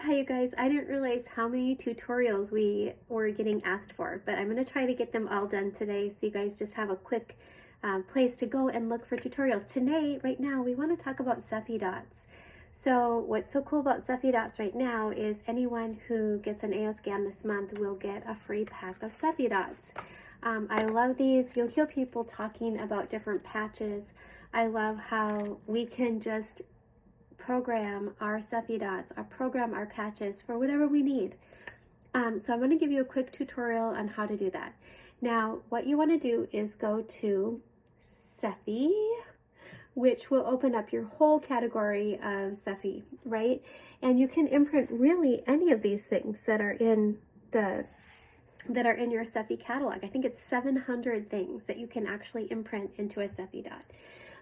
Hi you guys, I didn't realize how many tutorials we were getting asked for, but I'm going to try to get them all done today so you guys just have a quick place to go and look for tutorials. Today, right now, we want to talk about SEFI Dots. So what's so cool about SEFI Dots right now is anyone who gets an AO scan this month will get a free pack of SEFI Dots. I love these. You'll hear people talking about different patches. I love how we can just program our SEFI Dots, or program our patches for whatever we need. So I'm going to give you a quick tutorial on how to do that. Now, what you want to do is go to SEFI, which will open up your whole category of SEFI, right? And you can imprint really any of these things that are in your SEFI catalog. I think it's 700 things that you can actually imprint into a SEFI Dot.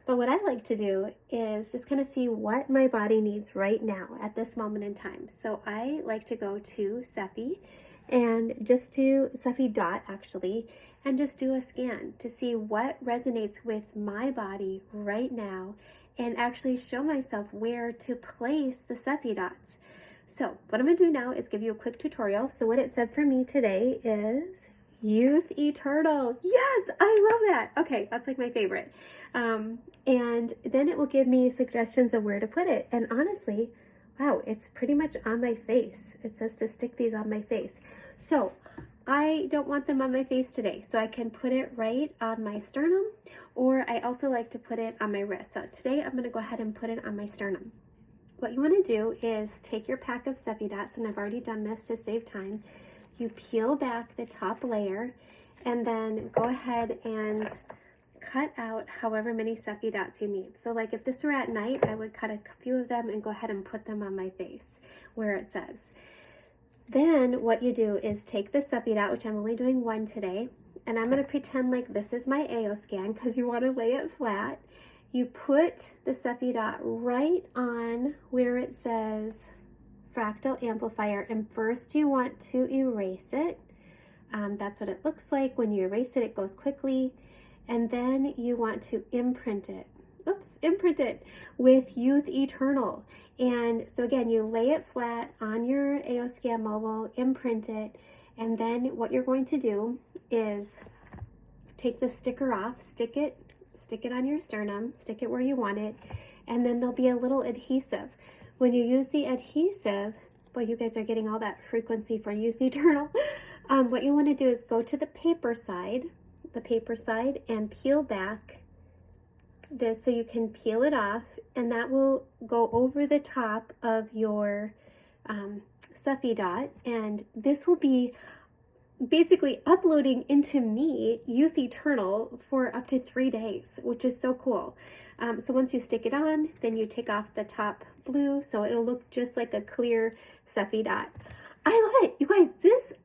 But what I like to do is just kind of see what my body needs right now at this moment in time. So I like to go to SEFI and just do SEFI Dot actually, and just do a scan to see what resonates with my body right now and actually show myself where to place the SEFI Dots. So what I'm going to do now is give you a quick tutorial. So what it said for me today is Youth Eternal. Yes, I love that. Okay, that's like my favorite. And then it will give me suggestions of where to put it. And honestly, wow, it's pretty much on my face. It says to stick these on my face. So I don't want them on my face today, so I can put it right on my sternum, or I also like to put it on my wrist. So today I'm going to go ahead and put it on my sternum. What you want to do is take your pack of SEFI Dots, and I've already done this to save time. You peel back the top layer and then go ahead and cut out however many SEFI Dots you need. So like if this were at night, I would cut a few of them and go ahead and put them on my face where it says. Then what you do is take the SEFI Dot, which I'm only doing one today, and I'm going to pretend like this is my AO scan because you want to lay it flat. You put the SEFI Dot right on where it says fractal amplifier, and first you want to erase it. That's what it looks like. When you erase it, it goes quickly. And then you want to imprint it. Imprint it with Youth Eternal. And so again, you lay it flat on your AO Scan mobile, imprint it, and then what you're going to do is take the sticker off, stick it on your sternum, stick it where you want it, and then there'll be a little adhesive. When you use the adhesive, boy, you guys are getting all that frequency for Youth Eternal. What you want to do is go to the paper side, and peel back this so you can peel it off, and that will go over the top of your SEFI Dot, and this will be basically uploading into me Youth Eternal for up to 3 days, which is so cool. So once you stick it on, then you take off the top blue, so it'll look just like a clear SEFI Dot. I love it. You guys,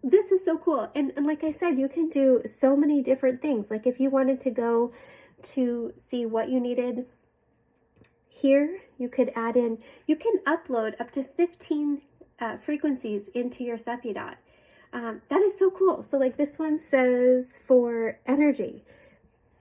this is so cool. And like I said, you can do so many different things. Like if you wanted to go to see what you needed here, you could add in, you can upload up to 15 frequencies into your SEFI Dot. That is so cool. So like this one says for energy,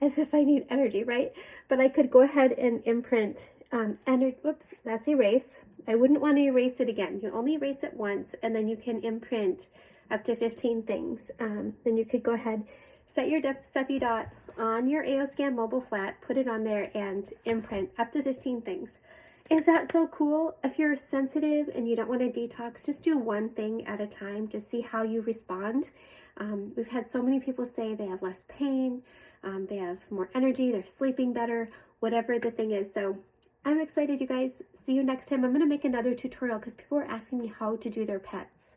as if I need energy, right? But I could go ahead and imprint whoops, that's erase. I wouldn't want to erase it again. You only erase it once, and then you can imprint up to 15 things. Then you could go ahead, set your SEFI Dot on your AO Scan mobile flat, put it on there, and imprint up to 15 things. Is that so cool? If you're sensitive and you don't want to detox, just do one thing at a time. Just see how you respond. We've had so many people say they have less pain, they have more energy, they're sleeping better, whatever the thing is. So I'm excited, you guys. See you next time. I'm going to make another tutorial because people are asking me how to do their pets.